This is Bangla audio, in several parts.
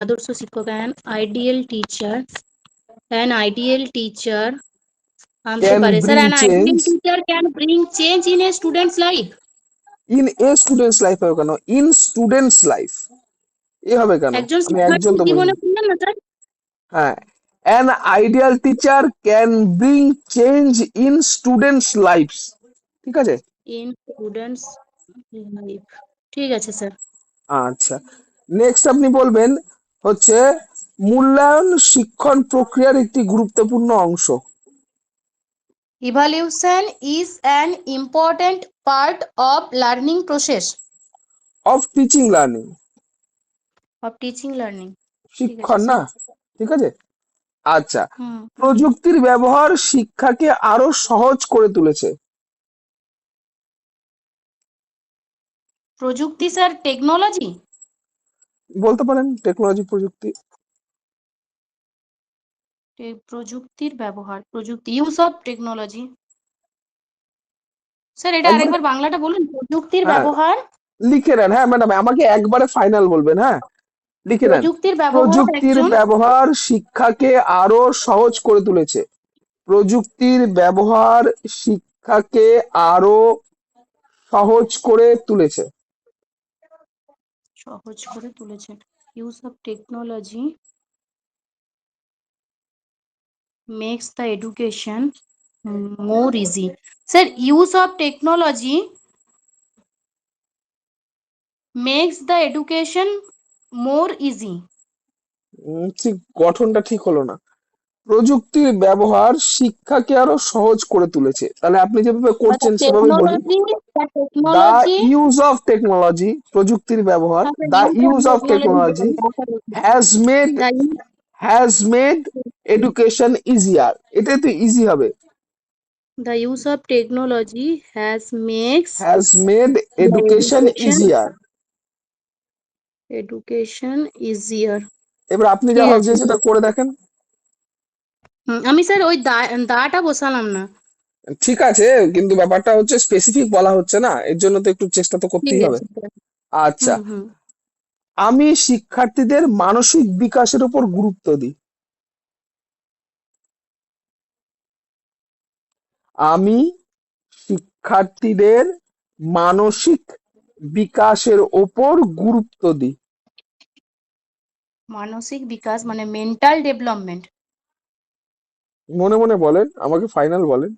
আদর্শ শিক্ষক an ideal teacher আনতে can পারে sir bring an ideal change teacher can bring change in a student's life in a student's life হবে কেন, in student's life এ হবে কেন, একজন আমি একজন শিক্ষার্থীর তো জীবনে বলিনি। বললেন না স্যার হ্যাঁ, an ideal teacher can bring change in students lives, ঠিক আছে। in students life ঠিক আছে স্যার আচ্ছা, নেক্সট আপনি বলবেন হচ্ছে মূল্যায়ন শিক্ষণ প্রক্রিয়ার একটি গুরুত্বপূর্ণ অংশ। evaluation is an important part of learning process of teaching learning, of teaching learning ঠিক আছে শিক্ষণ না, স্যার ঠিক আছে। আচ্ছা, হুম প্রযুক্তির ব্যবহার শিক্ষাকে আরো সহজ করে তুলেছে। প্রযুক্তি স্যার টেকনোলজি বলতে পারেন টেকনোলজি, প্রযুক্তি। প্রযুক্তির ব্যবহার প্রযুক্তি ইউজ অফ টেকনোলজি স্যার এটা একবার, আরেকবার বাংলাটা বলুন প্রযুক্তির হ্যাঁ ব্যবহার লিখে নেন, হ্যাঁ ম্যাডাম আমাকে একবারে ফাইনাল বলবেন, হ্যাঁ লিখে নেন। প্রযুক্তির ব্যবহার প্রযুক্তির একজন ব্যবহার শিক্ষাকে আরো সহজ করে তুলেছে। প্রযুক্তির ব্যবহার শিক্ষাকে আরো সহজ করে তুলেছে। সহজ করে তুলেছেন use of technology makes the education more easy sir use of technology makes the education more easy ঠিক গঠনটা ঠিক হলো না। প্রযুক্তির ব্যবহার শিক্ষাকে আরো সহজ করে তুলেছে, তাহলে আপনি যেভাবে but the করছেন সেভাবে বলুন। technology the the technology use of technology, প্রযুক্তির ব্যবহার, the the use of use of technology technology has made, the use has made education easier, এটাই তো ইজি হবে। the use of technology has makes has made the education easier. education easier এবার আপনি যা ঠিক আছে ভাবছেন সেটা করে দেখেন। আমি স্যার ওই দাটা বসালাম না ঠিক আছে, কিন্তু ব্যাপারটা হচ্ছে স্পেসিফিক বলা হচ্ছে না, এর জন্য তো একটু চেষ্টা তো ঠিক করতেই হবে। আছে স্যার আচ্ছা, হুম হুম আমি শিক্ষার্থীদের মানসিক বিকাশের উপর গুরুত্ব দিই। আমি শিক্ষার্থীদের মানসিক বিকাশের ওপর গুরুত্ব দিই। মানসিক বিকাশ মানে মেন্টাল ডেভেলপমেন্ট মনে মনে বলেন, আমাকে ফাইনাল বলেন।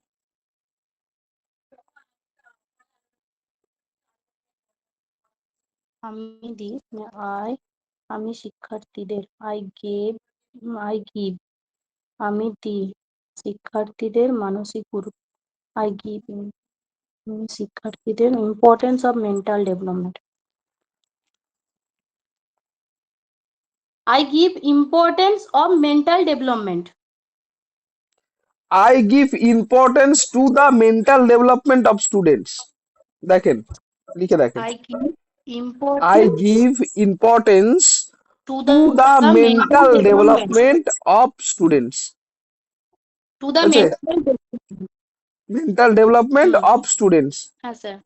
আমি দিই আই আমি শিক্ষার্থীদের আই গিভ আমি দিই শিক্ষার্থীদের মানসিক গুরুত্ব আই গিভ শিক্ষার্থীদের importance of mental development I give importance of mental development I give importance to the mental development of students, দেখেন লিখে দেখেন। I give I importance give importance to to the the mental mental development development of students, to the আছে mental mental development hmm of students, হ্যাঁ স্যার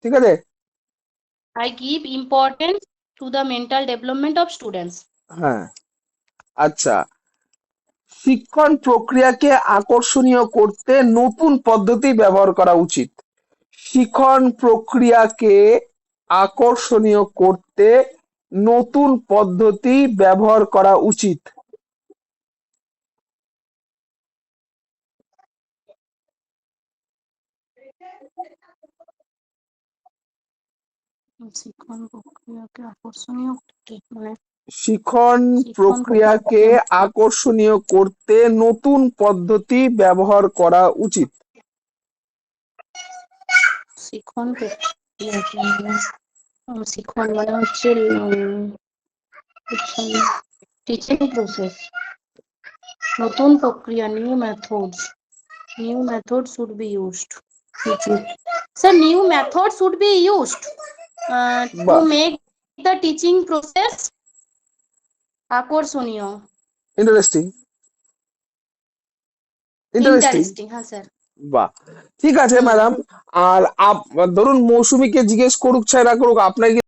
ঠিক আছে। I give importance to the mental development of students হ্যাঁ, আচ্ছা, শিক্ষণ প্রক্রিয়াকে আকর্ষণীয় করতে নতুন পদ্ধতি ব্যবহার করা উচিত। শিক্ষণ প্রক্রিয়াকে আকর্ষণীয় করতে নতুন পদ্ধতি ব্যবহার করা উচিত। শিক্ষণ প্রক্রিয়াকে আকর্ষণীয় করতে মানে শিক্ষণ শিক্ষণ প্রক্রিয়াকে প্রক্রিয়াকে আকর্ষণীয় করতে নতুন পদ্ধতি ব্যবহার করা উচিত। শিক্ষণ প্রক্রিয়াকে শিক্ষণ মানে হচ্ছে টিচিং প্রসেস নতুন প্রক্রিয়া new method should be used sir new method should be used to বাহ, মেক দ্য টিচিং প্রসেস আকর্ষণীয় ইন্টারেস্টিং, ইন্টারেস্টিং। ইন্টারেস্টিং হ্যাঁ স্যার বাহ, ঠিক আছে হুম ম্যাডাম। আর ধরুন মৌসুমীকে জিজ্ঞেস করুক চাই না করুক, আপনাকে